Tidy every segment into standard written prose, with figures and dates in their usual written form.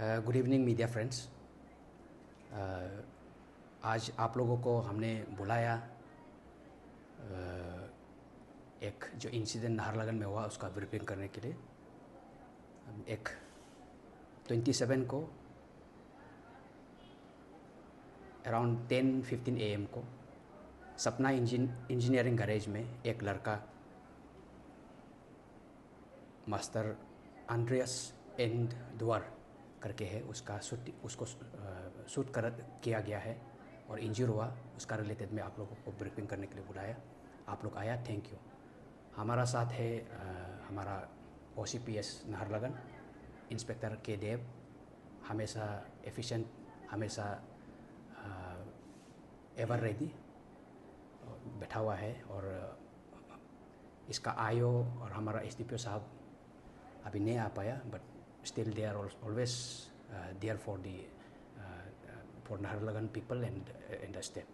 Good evening media friends. आज आप लोगों को हमने बुलाया एक जो इंसिडेंट नाहरलगुन में हुआ उसका ब्रीफिंग करने के लिए। एक 27 को अराउंड 10:15 AM को सपना इंजीनियरिंग गैरेज में एक लड़का मास्टर एंड्रियस एंड दुआर करके है, उसको शूट किया गया है और इंजर हुआ। उसका रिलेटेड में आप लोगों को ब्रीफिंग करने के लिए बुलाया। आप लोग आया, थैंक यू। हमारा साथ है हमारा OCPS नाहरलगुन इंस्पेक्टर के देव, हमेशा एफिशिएंट, हमेशा एवर रेडी बैठा हुआ है। और इसका आयो और हमारा SDPO साहब अभी नहीं आ पाया, but still they are always there for Naharlagun people and the state.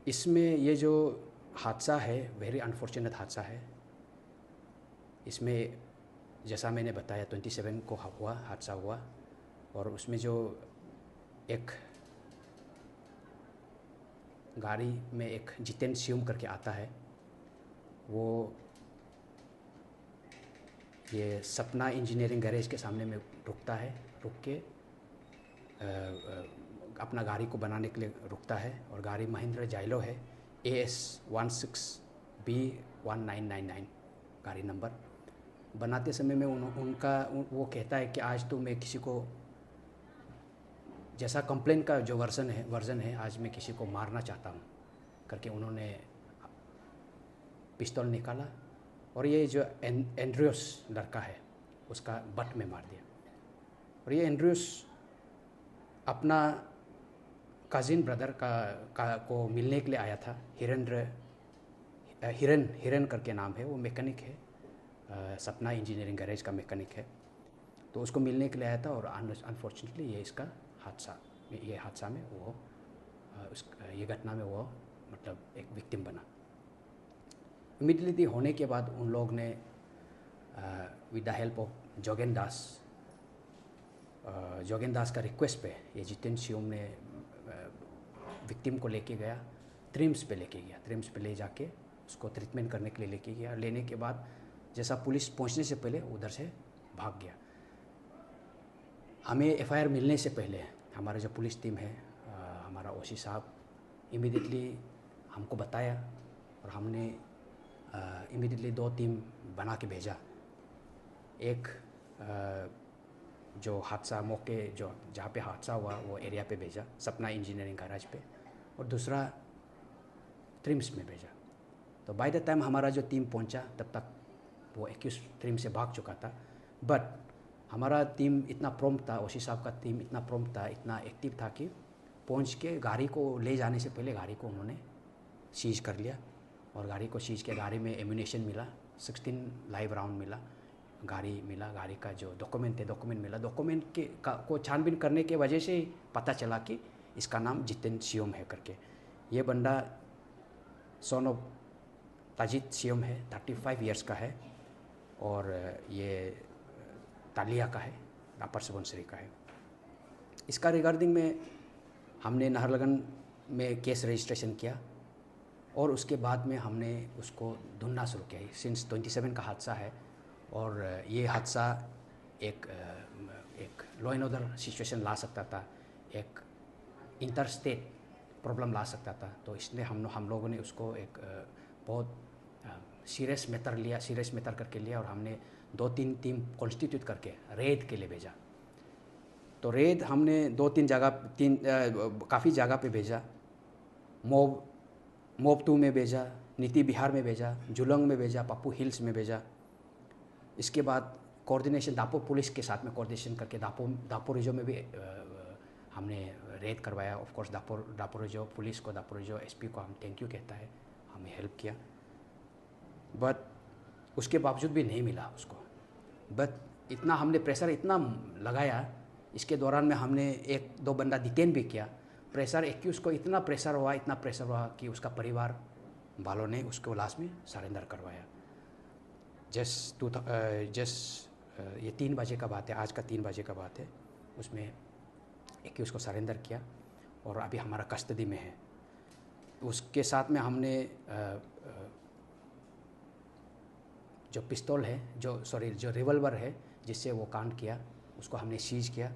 इसमें ये जो हादसा है वेरी अनफॉर्चुनेट हादसा है। इसमें जैसा मैंने बताया 27 को हादसा हुआ और उसमें जो एक गाड़ी में एक जितेन सियोम करके आता है, वो ये सपना इंजीनियरिंग गैरेज के सामने में रुकता है। रुक के अपना गाड़ी को बनाने के लिए रुकता है और गाड़ी महिंद्रा जाइलो है, AS16B1999 गाड़ी नंबर। बनाते समय में वो कहता है कि आज तो मैं किसी को, जैसा कंप्लेन का जो वर्जन है आज मैं किसी को मारना चाहता हूँ करके उन्होंने पिस्तौल निकाला और ये जो एंड्रियस लड़का है उसका बट में मार दिया। और ये एंड्रियस अपना कजिन ब्रदर को मिलने के लिए आया था। हिरन करके नाम है, वो मैकेनिक है, सपना इंजीनियरिंग गैरेज का मैकेनिक है। तो उसको मिलने के लिए आया था और अनफॉर्चुनेटली ये हादसा में वो ये घटना में वो मतलब एक विक्टिम बना। इमीडिएटली होने के बाद उन लोग ने with the help of Jogen Das का रिक्वेस्ट पे ये जितेन सियोम ने विक्टिम को लेके गया, ट्रिम्स पे ले जाके उसको ट्रीटमेंट करने के लिए लेके गया। लेने के बाद जैसा पुलिस पहुंचने से पहले उधर से भाग गया। हमें FIR मिलने से पहले हमारा जो पुलिस टीम है, हमारा OC साहब इमीडिएटली हमको बताया और हमने इमीडिएटली 2 टीम बना के भेजा। एक जो हादसा मौके जो जहाँ पे हादसा हुआ वो एरिया पे भेजा, सपना इंजीनियरिंग गैरेज पे, और दूसरा ट्रिम्स में भेजा। तो बाय द टाइम हमारा जो टीम पहुंचा तब तक वो एक्यूज ट्रिम से भाग चुका था। बट हमारा टीम इतना प्रॉम्प्ट था, OC साहब का टीम इतना प्रॉम्प्ट था, इतना एक्टिव था कि पहुंच के गाड़ी को ले जाने से पहले गाड़ी को उन्होंने सीज कर लिया। और गाड़ी को सीज के गाड़ी में एम्यूनेशन मिला, 16 लाइव राउंड मिला, गाड़ी का जो डॉक्यूमेंट मिला। डॉक्यूमेंट को छानबीन करने के वजह से पता चला कि इसका नाम जितेन सियोम है करके। ये बंदा सन ऑफ ताजिद सियोम है, 35 ईयर्स का है और ये तालिया का है, अपर सुबनसिरी का है। इसका रिगार्डिंग में हमने नाहरलगुन में केस रजिस्ट्रेशन किया और उसके बाद में हमने उसको ढूंढना शुरू किया। सिंस 27 का हादसा है और ये हादसा एक लॉ एंड ऑर्डर सिचुएशन ला सकता था, एक इंटर स्टेट प्रॉब्लम ला सकता था। तो इसलिए हम लोगों ने उसको एक बहुत सीरियस मैटर करके लिया और हमने 2-3 टीम कॉन्स्टिट्यूट करके रेड के लिए भेजा। तो रेड हमने 2-3 जगह काफ़ी जगह पे भेजा। मोब 2 में भेजा, नीति बिहार में भेजा, जुलंग में भेजा, पप्पू हिल्स में भेजा। इसके बाद कोऑर्डिनेशन दापोर पुलिस के साथ में कोऑर्डिनेशन करके दापोर रिजो में भी हमने रेड करवाया। ऑफ कोर्स दापोर रिजो पुलिस को, दापोर रिजो SP को हम थैंक यू कहता है, हमें हेल्प किया। बट उसके बावजूद भी नहीं मिला उसको। बट इतना हमने प्रेशर इतना लगाया, इसके दौरान में हमने 1-2 बंदा डिटेन भी किया। प्रेशर एक्यूज को इतना प्रेशर हुआ कि उसका परिवार वालों ने उसको लास्ट में सरेंडर करवाया। जस्ट ये 3 बजे का बात है, आज का 3 बजे का बात है। उसमें एक्यूज़ को सरेंडर किया और अभी हमारा कस्टडी में है। उसके साथ में हमने जो पिस्तौल है, जो रिवॉल्वर है जिससे वो कांड किया, उसको हमने सीज किया।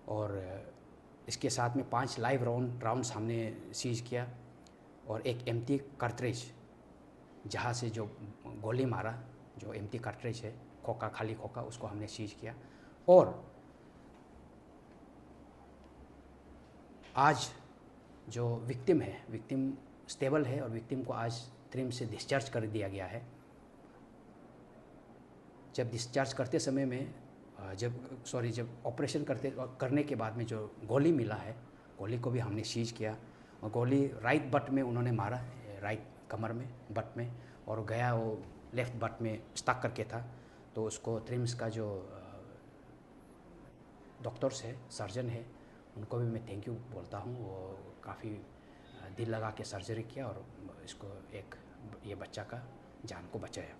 और इसके साथ में 5 लाइव राउंड्स हमने सीज किया और एक एम्प्टी कार्ट्रिज, जहाँ से जो गोली मारा, जो एम्प्टी कार्ट्रिज है, खोखा, खाली खोखा, उसको हमने सीज किया। और आज जो विक्टिम है, विक्टिम स्टेबल है और विक्टिम को आज ट्रिम से डिस्चार्ज कर दिया गया है। जब डिस्चार्ज करते समय में जब ऑपरेशन करने के बाद में जो गोली मिला है, गोली को भी हमने सीज किया। और गोली राइट बट में उन्होंने मारा, राइट कमर में, बट में, और गया वो लेफ्ट बट में स्टक करके था। तो उसको ट्रिम्स का जो डॉक्टर्स है, सर्जन है, उनको भी मैं थैंक यू बोलता हूँ। वो काफ़ी दिल लगा के सर्जरी किया और इसको ये बच्चा का जान को बचाया।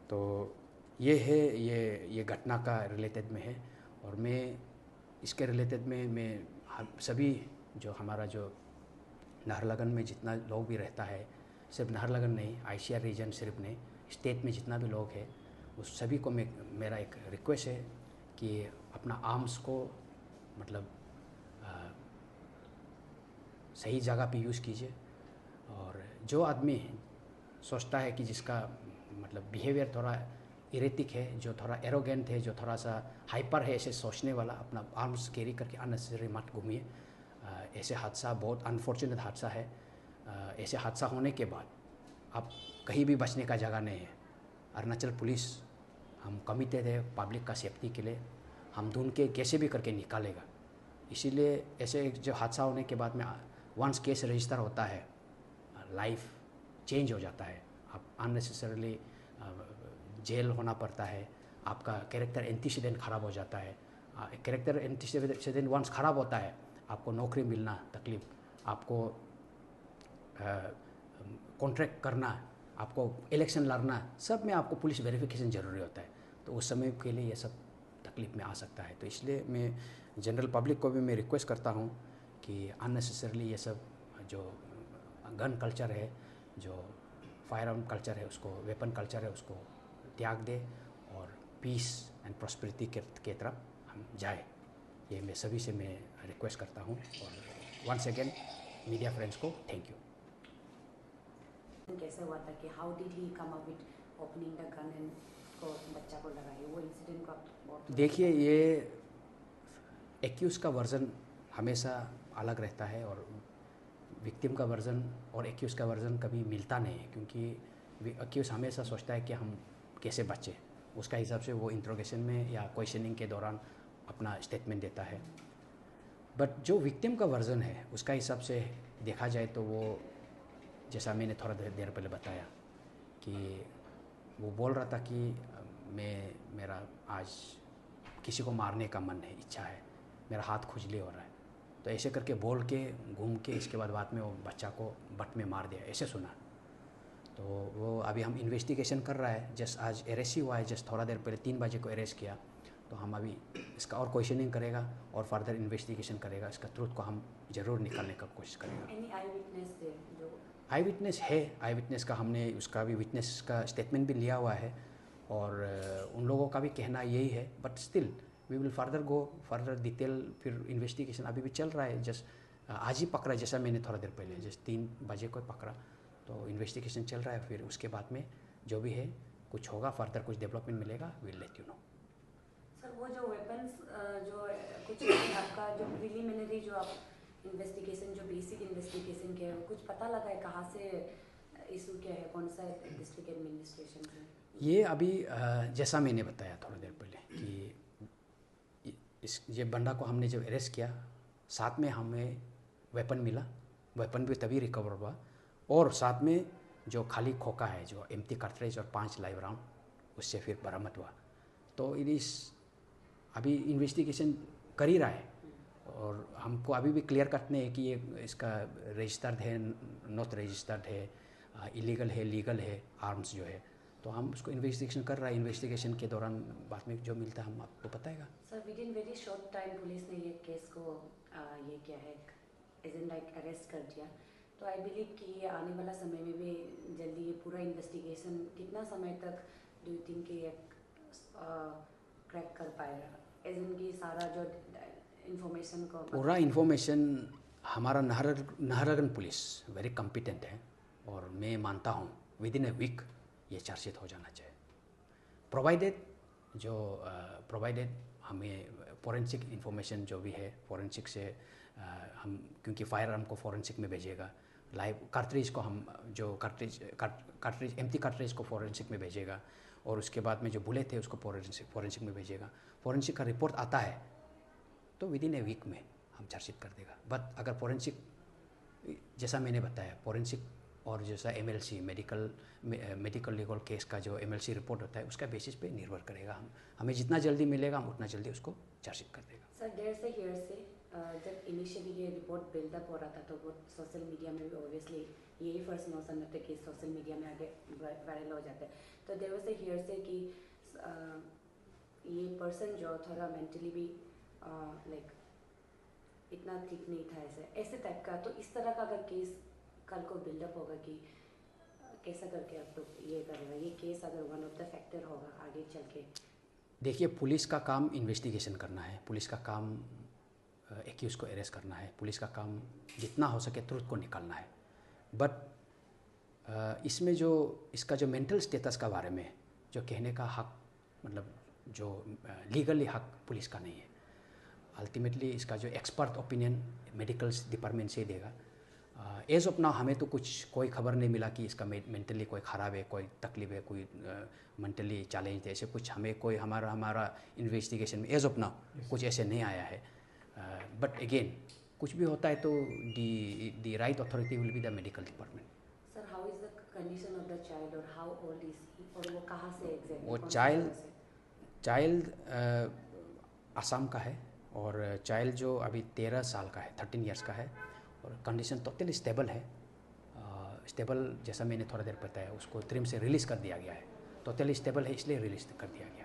तो ये है, ये घटना का रिलेटेड में है। और मैं इसके रिलेटेड में मैं सभी जो हमारा जो नाहरलगुन में जितना लोग भी रहता है, सिर्फ नाहरलगुन नहीं, आईसीआर रीजन सिर्फ नहीं, स्टेट में जितना भी लोग है, उस सभी को मेरा एक रिक्वेस्ट है कि अपना आर्म्स को मतलब सही जगह पे यूज़ कीजिए। और जो आदमी सोचता है कि जिसका मतलब बिहेवियर थोड़ा इरेटिक है, जो थोड़ा एरोगेंट है, जो थोड़ा सा हाइपर है, ऐसे सोचने वाला, अपना आर्म्स कैरी करके अननेसेसरी मत घूमिए। ऐसे हादसा बहुत अनफॉर्चुनेट हादसा है। ऐसे हादसा होने के बाद अब कहीं भी बचने का जगह नहीं है। अरुणाचल पुलिस हम कमिटेड है पब्लिक का सेफ्टी के लिए, हम ढूंढ के कैसे भी करके निकालेगा। इसीलिए ऐसे जो हादसा होने के बाद में वंस केस रजिस्टर होता है, लाइफ चेंज हो जाता है। आप अननेसेसरली जेल होना पड़ता है, आपका कैरेक्टर एंटीसीडेंट ख़राब हो जाता है। कैरेक्टर एंटीसीडेंट वंस ख़राब होता है, आपको नौकरी मिलना तकलीफ, आपको कॉन्ट्रैक्ट करना, आपको इलेक्शन लड़ना, सब में आपको पुलिस वेरिफिकेशन ज़रूरी होता है। तो उस समय के लिए ये सब तकलीफ में आ सकता है। तो इसलिए मैं जनरल पब्लिक को भी मैं रिक्वेस्ट करता हूँ कि अननेसेसरली ये सब जो गन कल्चर है, जो फायर आर्म कल्चर है, उसको वेपन कल्चर है, उसको त्याग दे और पीस एंड प्रॉस्पेरिटी के तरफ हम जाए। ये मैं सभी से मैं रिक्वेस्ट करता हूँ। और वंस अगेन मीडिया फ्रेंड्स को थैंक यू। कैसे हुआ था कि how did he come up with opening the gun and को बच्चा को लगाए, वो इंसिडेंट को आप बहुत देखिए, ये एक्यूज़ का वर्जन हमेशा अलग रहता है और विक्टिम का वर्जन और एक्यूज़ का वर्जन कभी मिलता नहीं है, क्योंकि एक्यूज़ हमेशा सोचता है कि हम कैसे बचें, उसका हिसाब से वो इंट्रोगेशन में या क्वेश्चनिंग के दौरान अपना स्टेटमेंट देता है। बट जो विक्टिम का वर्जन है उसका हिसाब से देखा जाए तो वो, जैसा मैंने थोड़ा देर पहले बताया कि वो बोल रहा था कि मेरा आज किसी को मारने का मन है, इच्छा है, मेरा हाथ खुजली हो रहा है। तो ऐसे करके बोल के घूम के इसके बाद में वो बच्चा को बट में मार दिया, ऐसे सुना। तो वो अभी हम इन्वेस्टिगेशन कर रहा है। जस्ट आज अरेस्ट ही हुआ है, जस्ट थोड़ा देर पहले 3 बजे को अरेस्ट किया। तो हम अभी इसका और क्वेश्चनिंग करेगा और फर्दर इन्वेस्टिगेशन करेगा, इसका ट्रूथ को हम ज़रूर निकालने का कोशिश करेगा। एनी आई विटनेस थे जो आई विटनेस है, आई विटनेस का हमने उसका भी विटनेस का स्टेटमेंट भी लिया हुआ है और उन लोगों का भी कहना यही है। But still we will further detail, फिर इन्वेस्टिगेशन अभी भी चल रहा है। जस्ट आज ही पकड़ा, जैसा मैंने थोड़ा देर पहले जस्ट 3 बजे को पकड़ा, तो इन्वेस्टिगेशन चल रहा है। फिर उसके बाद में जो भी है, कुछ होगा, फर्दर कुछ डेवलपमेंट मिलेगा, will let you know. Sir वो जो वेपन्स जो कुछ आपका जो प्रिलिमिनरी जो आप इन्वेस्टिगेशन, जो बेसिक इन्वेस्टिगेशन किया है, कुछ पता लगा है कहाँ से इशू क्या है, कौन सा डिस्ट्रिक्ट एडमिनिस्ट्रेशन से? ये अभी जैसा मैंने बताया थोड़ा देर पहले कि ये बंदा को हमने जब अरेस्ट किया, साथ में हमें वेपन मिला, वेपन भी तभी रिकवर हुआ, और साथ में जो खाली खोखा है, जो एम्प्टी कार्ट्रिज और 5 लाइव राउंड, उससे फिर बरामद हुआ। तो इस अभी इन्वेस्टिगेशन कर ही रहा है और हमको अभी भी क्लियर कट नहीं है कि ये इसका रजिस्टर्ड है, नॉट रजिस्टर्ड है, इलीगल है, लीगल है, आर्म्स जो है। तो हम उसको इन्वेस्टिगेशन कर रहा है, इन्वेस्टिगेशन के दौरान बाद में जो मिलता है हम आपको बताएगा। Sir with in very short time police ने ये केस को ये क्या है एज इन लाइक अरेस्ट कर दिया, तो आई बिलीव कि ये आने वाला समय में भी जल्दी ये पूरा इन्वेस्टिगेशन कितना समय तक डू यू थिंक ये क्रैक कर पाएगा, एज इन की सारा जो इंफॉर्मेशन को पूरा इन्फॉर्मेशन हमारा नाहरगन पुलिस वेरी कॉम्पिटेंट है और मैं मानता हूँ विद इन ए वीक ये चार्जशीट हो जाना चाहिए, प्रोवाइडेड हमें फोरेंसिक इन्फॉर्मेशन जो भी है फोरेंसिक से हम, क्योंकि फायर आर्म को फोरेंसिक में भेजेगा, लाइव कार्ट्रिज को हम जो कार्ट्रिज एम्प्टी कार्ट्रिज को फोरेंसिक में भेजेगा और उसके बाद में जो बुलेट थे उसको फोरेंसिक में भेजेगा। फोरेंसिक का रिपोर्ट आता है तो विद इन ए वीक में हम चार्जशीट कर देगा। बट अगर फोरेंसिक जैसा मैंने बताया फोरेंसिक और जैसा एमएलसी मेडिकल लीगल केस का जो एमएलसी रिपोर्ट होता है उसका बेसिस पे निर्भर करेगा, हमें जितना जल्दी मिलेगा हम उतना जल्दी उसको चार्जशीट कर देगा। सर देयर से हियर से जब इनिशियली ये रिपोर्ट बिल्डअप हो रहा था तो वो सोशल मीडिया में भी ऑब्वियसली यही फर्स्ट नोशन होता है कि सोशल मीडिया में आगे वायरल हो जाता है, तो देयर से हियर से कि ये पर्सन जो थोड़ा मेंटली भी लाइक इतना ठीक नहीं था ऐसे टाइप का, तो इस तरह का अगर केस कल को बिल्डअप होगा कि कैसा करके आप लोग ये करेगा, ये केस अगर वन ऑफ द फैक्टर होगा आगे चल के। देखिए पुलिस का काम इन्वेस्टिगेशन करना है, पुलिस का काम एक्यूज को अरेस्ट करना है, पुलिस का काम जितना हो सके ट्रुथ को निकालना है। बट इसमें जो इसका जो मेंटल स्टेटस का बारे में जो कहने का हक, मतलब जो लीगली हक पुलिस का नहीं है, अल्टीमेटली इसका जो एक्सपर्ट ओपिनियन मेडिकल डिपार्टमेंट से देगा। एज ऑफ नाउ हमें तो कोई खबर नहीं मिला कि इसका मेंटली कोई ख़राब है, कोई तकलीफ है, कोई मेंटली चैलेंज है, ऐसे कुछ हमें कोई हमारा इन्वेस्टिगेशन में एज ऑफ नाउ कुछ ऐसे नहीं आया है। बट अगेन कुछ भी होता है तो the right authority will be the medical department. Sir how is the condition of the child और हाउ ओल्ड इज ही, और वो कहाँ से एग्जैक्टली? वो चाइल्ड असम का है और चाइल्ड जो अभी 13 साल का है, 13 इयर्स का है और कंडीशन टोटली स्टेबल है। स्टेबल जैसा मैंने थोड़ा देर बताया, उसको ट्रिम से रिलीज़ कर दिया गया है, टोटली स्टेबल है इसलिए रिलीज़ कर दिया गया है।